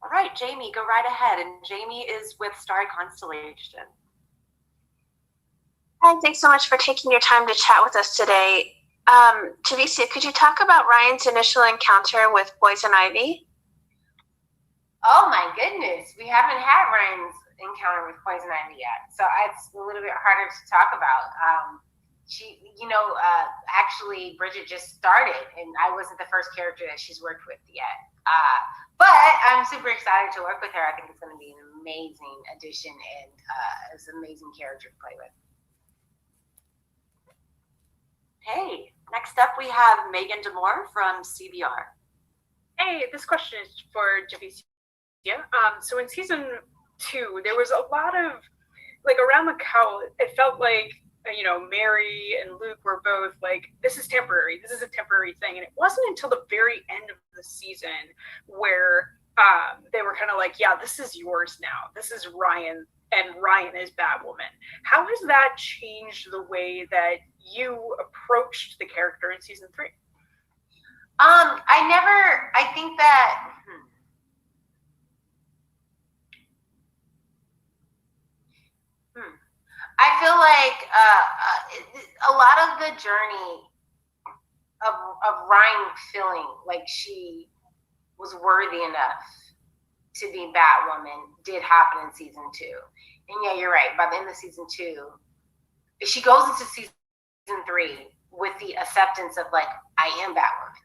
All right, Jamie, go right ahead. And Jamie is with Starry Constellation. Hi, thanks so much for taking your time to chat with us today. Javicia, could you talk about Ryan's initial encounter with Poison Ivy? Oh my goodness, we haven't had Ryan's encounter with Poison Ivy yet, so it's a little bit harder to talk about. Actually, Bridget just started, and I wasn't the first character that she's worked with yet. But I'm super excited to work with her. I think it's going to be an amazing addition, and it's an amazing character to play with. Hey, next up we have Megan Demore from CBR. Hey, this question is for Javicia. So in season 2, there was a lot of, like, around the cowl, it felt like, Mary and Luke were both like, this is temporary. This is a temporary thing. And it wasn't until the very end of the season where they were kind of like, yeah, this is yours now. This is Ryan, and Ryan is Batwoman. How has that changed the way that you approached the character in season 3? I think that I feel like a lot of the journey of Ryan feeling like she was worthy enough to be Batwoman did happen in season 2. And yeah, you're right. By the end of season 2, she goes into season 3 with the acceptance of, like, I am Batwoman.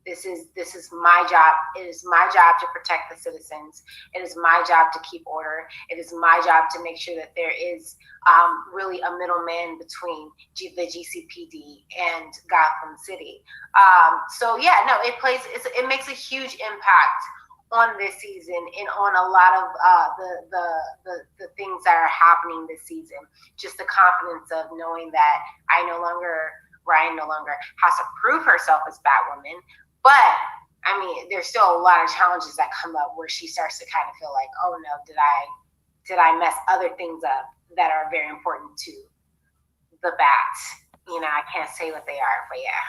This is my job. It is my job to protect the citizens. It is my job to keep order. It is my job to make sure that there is really a middleman between the GCPD and Gotham City. It makes a huge impact on this season and on a lot of the things that are happening this season. Just the confidence of knowing that Ryan no longer has to prove herself as Batwoman. But I mean, there's still a lot of challenges that come up where she starts to kind of feel like, oh no, did I mess other things up that are very important to the Bats? I can't say what they are, but yeah.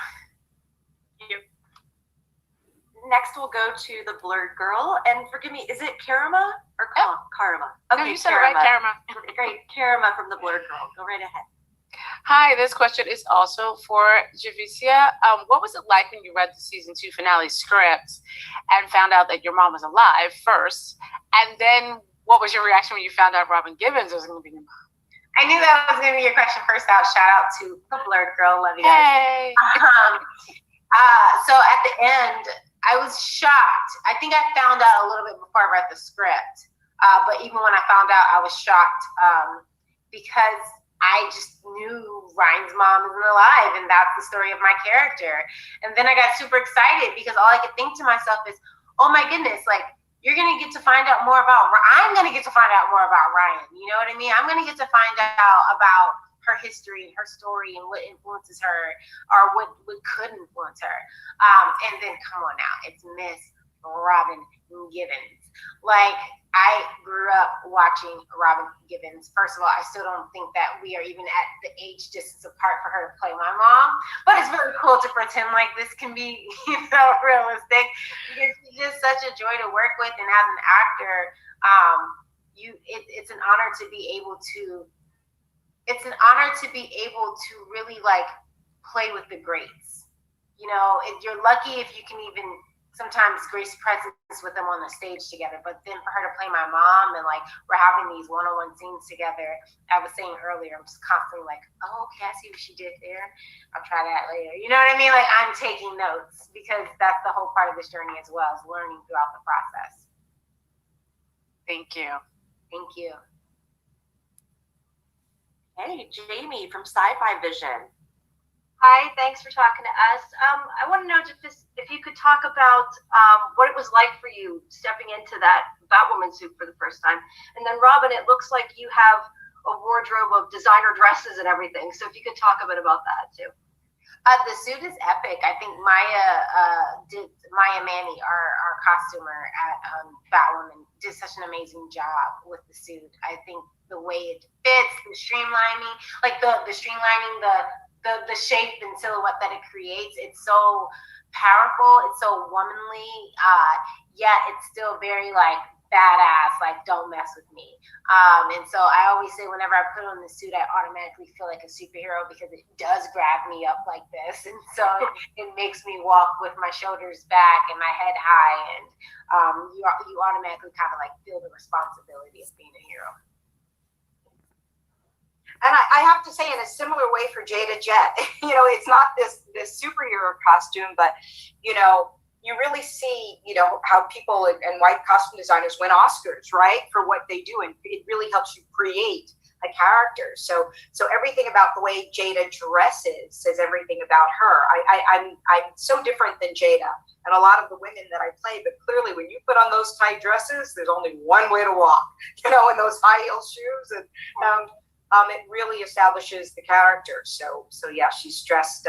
Next, we'll go to the Blurred Girl, and forgive me, is it Karama or Karama? Okay, no, you said it right, Karama. Great, Karama from the Blurred Girl. Go right ahead. Hi, this question is also for Javicia. What was it like when you read the season 2 finale script and found out that your mom was alive first? And then what was your reaction when you found out Robin Givens was going to be your mom? I knew that was going to be your question. First out, shout out to the Blurred Girl. Love you guys. Hey. So at the end, I was shocked. I think I found out a little bit before I read the script. But even when I found out, I was shocked because I just knew Ryan's mom isn't alive, and that's the story of my character. And then I got super excited because all I could think to myself is, oh my goodness, like, I'm going to get to find out more about Ryan. You know what I mean? I'm going to get to find out about her history and her story and what influences her or what could influence her. And then come on now, it's Miss Robin Givens. Like, I grew up watching Robin Givens. First of all, I still don't think that we are even at the age distance apart for her to play my mom. But it's really cool to pretend like this can be, realistic. Because she's just such a joy to work with, and as an actor, it's an honor to be able to. It's an honor to be able to really, like, play with the greats. You're lucky if you can even sometimes grace presence with them on the stage together, but then for her to play my mom and, like, we're having these one-on-one scenes together. I was saying earlier, I'm just constantly like, oh, okay, I see what she did there. I'll try that later. You know what I mean? Like, I'm taking notes because that's the whole part of this journey as well, is learning throughout the process. Thank you. Thank you. Hey, Jamie from Sci-Fi Vision. Hi, thanks for talking to us. I want to know if you could talk about what it was like for you stepping into that Batwoman suit for the first time. And then, Robin, it looks like you have a wardrobe of designer dresses and everything. So if you could talk a bit about that, too. The suit is epic. I think Maya Manny, our costumer at Batwoman, did such an amazing job with the suit. I think the way it fits, the streamlining, like the streamlining, the shape and silhouette that it creates, it's so powerful, it's so womanly, yet it's still very, like, badass, like don't mess with me. And so I always say whenever I put on the suit, I automatically feel like a superhero because it does grab me up like this, and so it makes me walk with my shoulders back and my head high, and you automatically kind of like feel the responsibility of being a hero. And I have to say, in a similar way for Jada Jet, it's not this superhero costume, but you really see, how people and white costume designers win Oscars, right, for what they do, and it really helps you create a character. So everything about the way Jada dresses says everything about her. I'm so different than Jada and a lot of the women that I play, but clearly when you put on those tight dresses, there's only one way to walk, in those high heel shoes, and it really establishes the character. So yeah, she's dressed.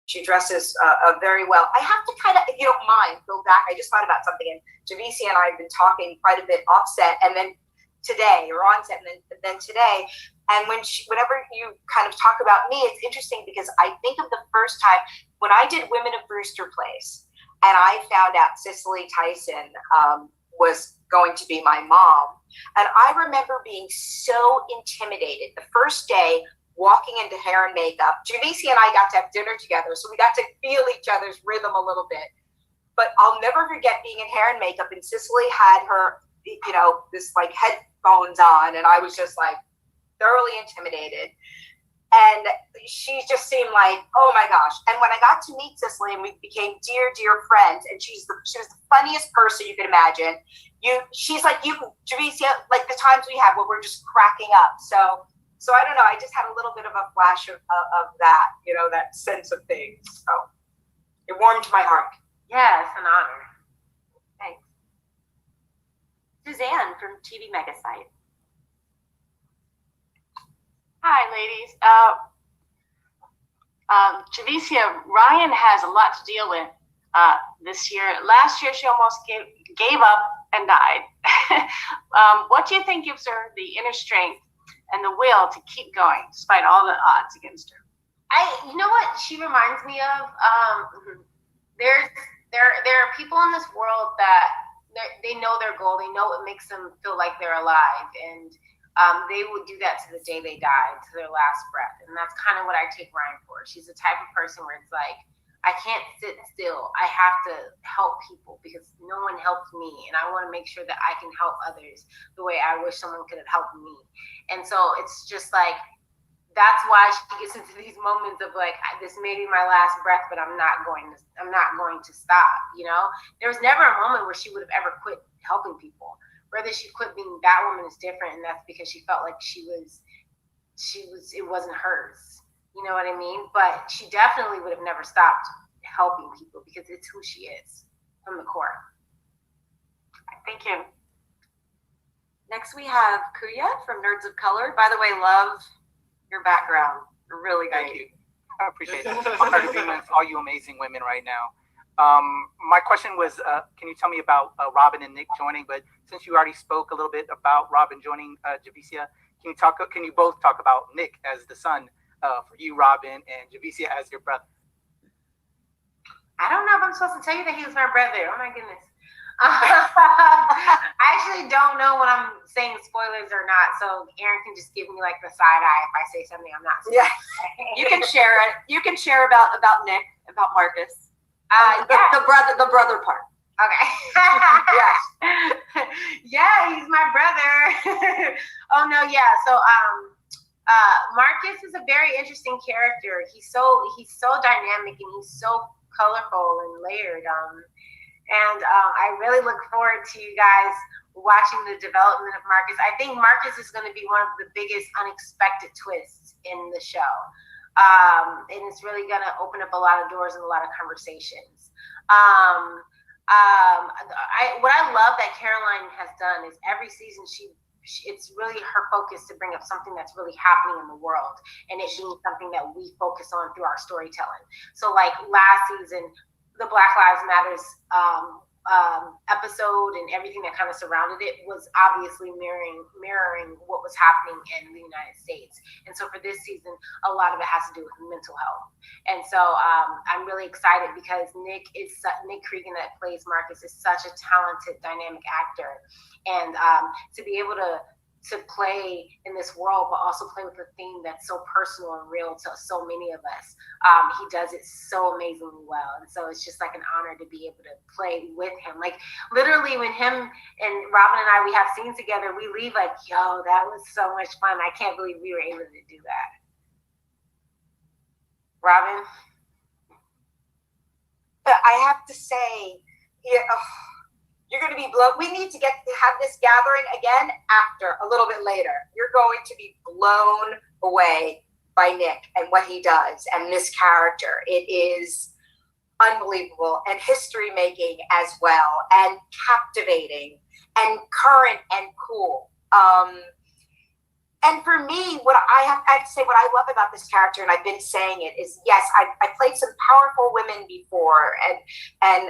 She dresses very well. I have to kind of, if you don't mind, go back. I just thought about something, and Javicia and I have been talking quite a bit offset, and then today, or onset, and then today. And whenever you kind of talk about me, it's interesting because I think of the first time when I did Women of Brewster Place, and I found out Cicely Tyson was going to be my mom. And I remember being so intimidated the first day, walking into hair and makeup. Javicia and I got to have dinner together, so we got to feel each other's rhythm a little bit. But I'll never forget being in hair and makeup, and Cicely had her, this like headphones on, and I was just like thoroughly intimidated. And she just seemed like, oh my gosh. And when I got to meet Cicely and we became dear, dear friends, and she was the funniest person you could imagine. She's like you, Javicia, like the times we have where we're just cracking up. So I don't know. I just had a little bit of a flash of that, that sense of things. So it warmed my heart. Yeah, it's an honor. Thanks. Suzanne from TV Mega Site. Hi, ladies. Javicia, Ryan has a lot to deal with this year. Last year, she almost gave up and died. What do you think gives her the inner strength and the will to keep going despite all the odds against her? You know what she reminds me of? There are people in this world that they know their goal. They know what makes them feel like they're alive, and they would do that to the day they die, to their last breath. And that's kind of what I take Ryan for. She's the type of person where it's like, I can't sit still. I have to help people because no one helped me, and I want to make sure that I can help others the way I wish someone could have helped me. And so it's just like, that's why she gets into these moments of like, this may be my last breath, but I'm not going to stop. There was never a moment where she would have ever quit helping people. Whether she quit being Batwoman is different, and that's because she felt like it wasn't hers. You know what I mean? But she definitely would have never stopped helping people because it's who she is from the core. Thank you. Next we have Kuya from Nerds of Color. By the way, love your background. You're really great. Thank you. I appreciate it. Honored to be with all you amazing women right now. My question was, can you tell me about Robin and Nick joining? But since you already spoke a little bit about Robin joining Javicia, can you both talk about Nick as the son for you, Robin, and Javicia as your brother? I don't know if I'm supposed to tell you that he was my brother. Oh my goodness. I actually don't know when I'm saying spoilers or not, so Aaron can just give me like the side eye if I say something I'm not supposed to say. You can share it. You can share about Nick, about Marcus. The brother part. Okay. Yes. Yeah, he's my brother. Oh no, yeah. So Marcus is a very interesting character. He's so dynamic, and he's so colorful and layered. And I really look forward to you guys watching the development of Marcus. I think Marcus is going to be one of the biggest unexpected twists in the show. And it's really going to open up a lot of doors and a lot of conversations. What I love that Caroline has done is every season it's really her focus to bring up something that's really happening in the world, and it being something that we focus on through our storytelling. So like last season, the Black Lives Matters episode and everything that kind of surrounded it was obviously mirroring what was happening in the United States. And so for this season, a lot of it has to do with mental health. And so I'm really excited because Nick Cregan that plays Marcus is such a talented, dynamic actor. And to be able to play in this world, but also play with a theme that's so personal and real to so many of us. He does it so amazingly well. And so it's just like an honor to be able to play with him. Like literally when him and Robin and we have scenes together, we leave like, yo, that was so much fun. I can't believe we were able to do that. Robin? I have to say, you're going to be blown. We need to have this gathering again after, a little bit later. You're going to be blown away by Nick and what he does and this character. It is unbelievable and history making as well, and captivating and current and cool. And for me, what I have to say, what I love about this character, and I've been saying it, is yes, I played some powerful women before, and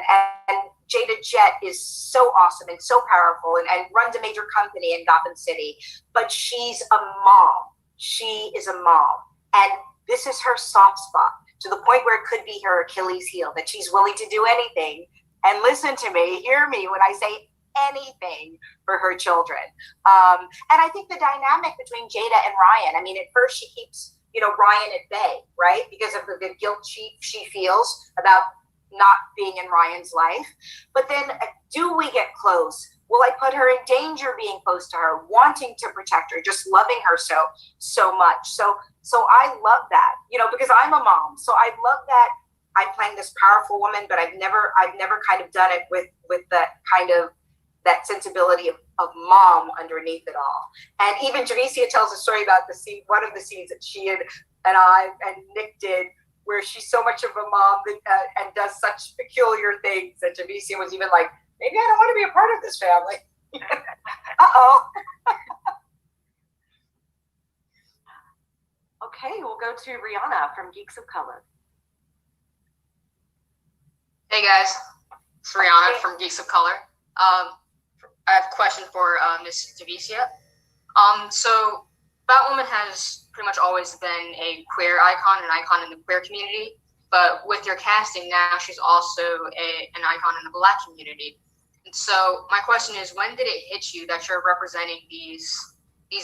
Jada Jet is so awesome and so powerful and runs a major company in Gotham City, but she's a mom. She is a mom, and this is her soft spot to the point where it could be her Achilles heel, that she's willing to do anything. And listen to me, hear me when I say anything for her children. And I think the dynamic between Jada and Ryan, I mean, at first she keeps, Ryan at bay, right? Because of the guilt she feels about not being in Ryan's life. But then do we get close? Will I put her in danger being close to her, wanting to protect her, just loving her so much? So I love that, because I'm a mom. So I love that I'm playing this powerful woman, but I've never kind of done it with that kind of that sensibility of mom underneath it all. And even Javicia tells a story about the scene, one of the scenes that she and Nick did, where she's so much of a mom and does such peculiar things that Javicia was even like, maybe I don't want to be a part of this family. Uh-oh. Okay, we'll go to Rihanna from Geeks of Color. Hey guys, it's Rihanna from Geeks of Color. I have a question for Miss Javicia. So Batwoman has pretty much always been a queer icon, an icon in the queer community, but with your casting now, she's also an icon in the Black community. And so my question is, when did it hit you that you're representing these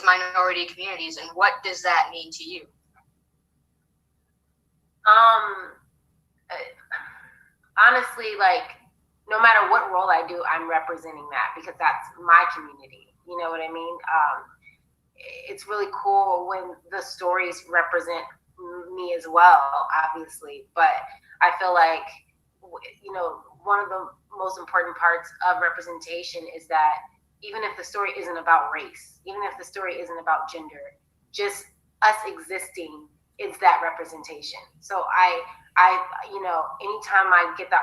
minority communities, and what does that mean to you? Honestly, like, no matter what role I do, I'm representing that because that's my community. You know what I mean? It's really cool when the stories represent me as well, obviously. But I feel like, one of the most important parts of representation is that even if the story isn't about race, even if the story isn't about gender, just us existing is that representation. So I anytime I get the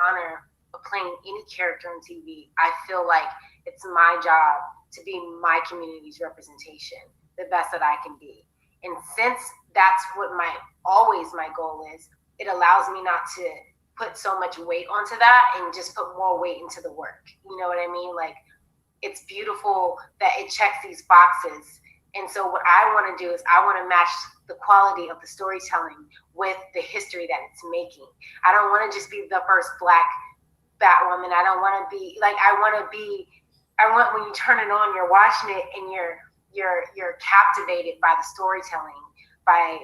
honor of playing any character on TV, I feel like it's my job to be my community's representation, the best that I can be. And since that's what my goal is, it allows me not to put so much weight onto that and just put more weight into the work. You know what I mean? Like, it's beautiful that it checks these boxes. And so what I want to do is I want to match the quality of the storytelling with the history that it's making. I don't want to just be the first Black Batwoman. I don't want to be like, I want when you turn it on, you're watching it and you're captivated by the storytelling, by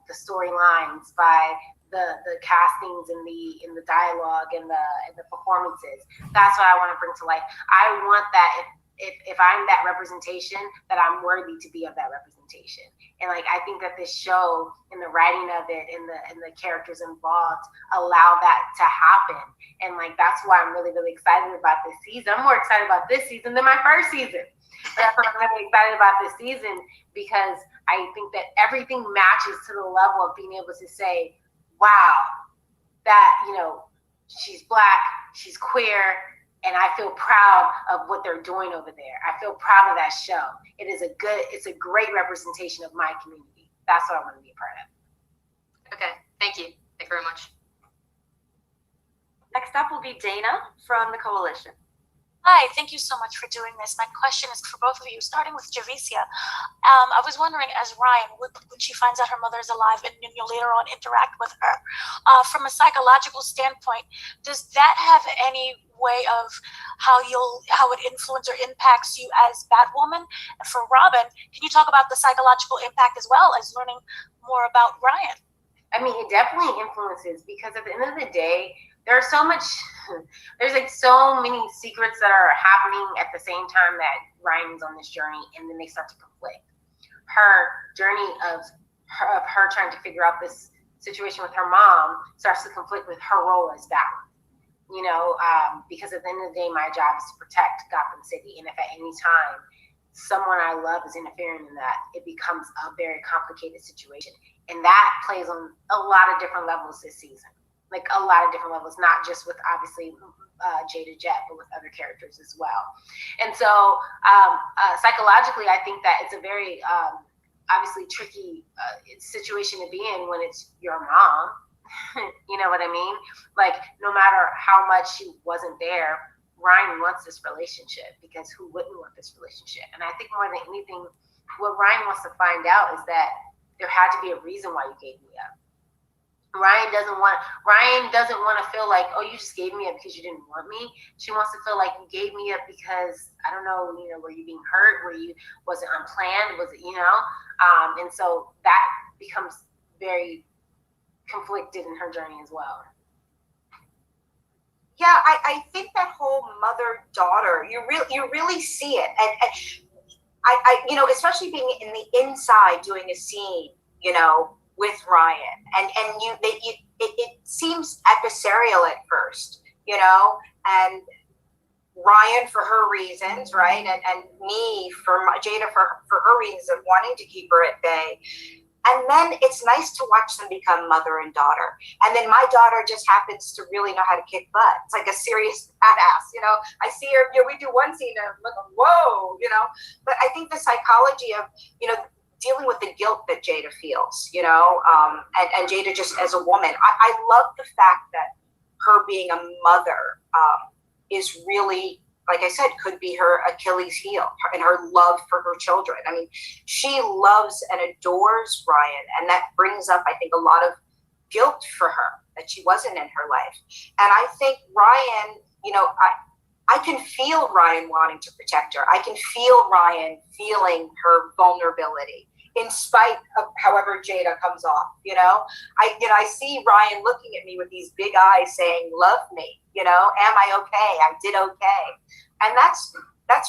the storylines, by the castings and the dialogue and the performances. That's what I want to bring to life. I want that if I'm that representation, that I'm worthy to be of that representation. And like, I think that this show and the writing of it and the characters involved allow that to happen. And like, that's why I'm really, really excited about this season. I'm more excited about this season than my first season. That's why I'm really excited about this season, because I think that everything matches to the level of being able to say, wow, that, she's Black, she's queer, and I feel proud of what they're doing over there. I feel proud of that show. It's a great representation of my community. That's what I want to be a part of. Okay, thank you. Thank you very much. Next up will be Dana from the Coalition. Hi, thank you so much for doing this. My question is for both of you, starting with Javicia. I was wondering, as Ryan, when she finds out her mother is alive and you'll later on interact with her, from a psychological standpoint, does that have any way of how it influences or impacts you as Batwoman? And for Robin, can you talk about the psychological impact as well as learning more about Ryan? I mean, it definitely influences, because at the end of the day, there's so many secrets that are happening at the same time that Ryan's on this journey, and then they start to conflict. Her journey of her trying to figure out this situation with her mom starts to conflict with her role as Batman. Because at the end of the day, my job is to protect Gotham City, and if at any time someone I love is interfering in that, it becomes a very complicated situation. And that plays on a lot of different levels this season. Like a lot of different levels, not just with obviously Jada Jet, but with other characters as well. And so psychologically, I think that it's a very obviously tricky situation to be in when it's your mom. You know what I mean? Like, no matter how much she wasn't there, Ryan wants this relationship, because who wouldn't want this relationship? And I think more than anything, what Ryan wants to find out is that there had to be a reason why you gave me up. Ryan doesn't want to feel like, oh, you just gave me up because you didn't want me. She wants to feel like you gave me up because, I don't know, were you being hurt? Was it unplanned? Was it, and so that becomes very conflicted in her journey as well. Yeah, I think that whole mother-daughter, you really see it. And I especially being in the inside doing a scene, with Ryan, and it seems adversarial at first, and Ryan for her reasons, right, and me for Jada for her reasons of wanting to keep her at bay, and then it's nice to watch them become mother and daughter, and then my daughter just happens to really know how to kick butt. It's like a serious badass, I see her, we do one scene and I'm like, whoa, but I think the psychology of, dealing with the guilt that Jada feels, and Jada just as a woman. I love the fact that her being a mother is really, like I said, could be her Achilles heel, and her love for her children. I mean, she loves and adores Ryan, and that brings up, I think, a lot of guilt for her that she wasn't in her life. And I think Ryan, I can feel Ryan wanting to protect her. I can feel Ryan feeling her vulnerability, in spite of however Jada comes off, I see Ryan looking at me with these big eyes saying, love me, am I okay? I did okay. And that's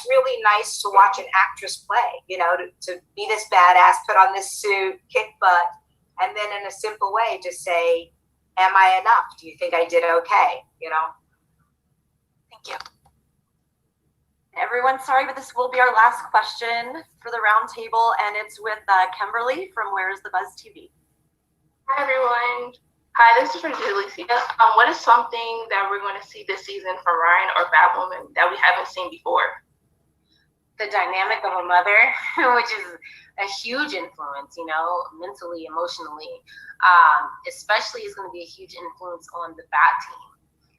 really nice to watch an actress play, to be this badass, put on this suit, kick butt, and then in a simple way just say, am I enough? Do you think I did okay? Thank you. Everyone, sorry, but this will be our last question for the roundtable, and it's with Kimberly from Where's the Buzz TV. Hi, everyone. Hi, this is for Javicia. What is something that we're going to see this season from Ryan or Batwoman that we haven't seen before? The dynamic of a mother, which is a huge influence, mentally, emotionally, especially is going to be a huge influence on the Bat team.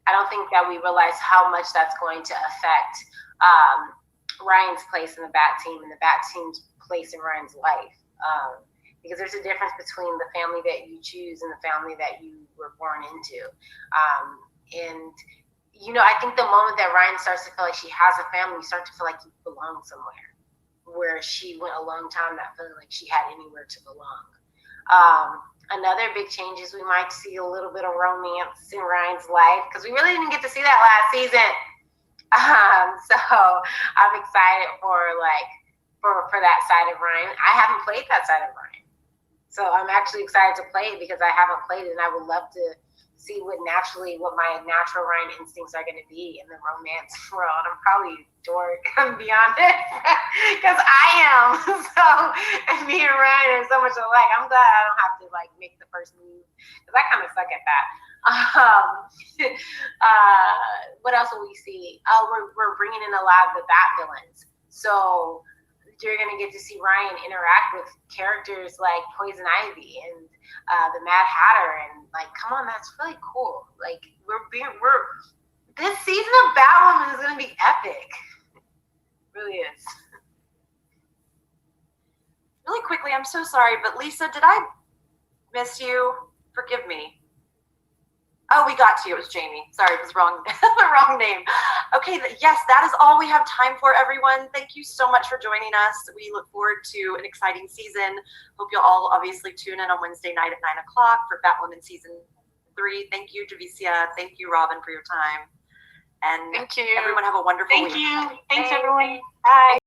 I don't think that we realize how much that's going to affect Ryan's place in the Bat team and the Bat team's place in Ryan's life. Because there's a difference between the family that you choose and the family that you were born into. I think the moment that Ryan starts to feel like she has a family, you start to feel like you belong somewhere, where she went a long time not feeling like she had anywhere to belong. Another big change is we might see a little bit of romance in Ryan's life, because we really didn't get to see that last season. So I'm excited for that side of Ryan. I haven't played that side of Ryan, so I'm actually excited to play it because I haven't played it, and I would love to see what my natural Ryan instincts are going to be in the romance world. I'm probably a dork, I'm beyond it, because I am. So, and me and Ryan are so much alike. I'm glad I don't have to make the first move, because I kind of suck at that. What else will we see? We're bringing in a lot of the Bat villains. So you're going to get to see Ryan interact with characters like Poison Ivy and the Mad Hatter, and like, come on, that's really cool. Like, this season of Batwoman is going to be epic. It really is. Really quickly, I'm so sorry, but Lisa, did I miss you? Forgive me. Oh, we got to you. It was Jamie. Sorry, it was wrong. The wrong name. Okay, yes, that is all we have time for, everyone. Thank you so much for joining us. We look forward to an exciting season. Hope you'll all obviously tune in on Wednesday night at 9 o'clock for Batwoman Season 3. Thank you, Javicia. Thank you, Robin, for your time. And thank you. Everyone have a wonderful week. Thank you. Thanks, everyone. Bye.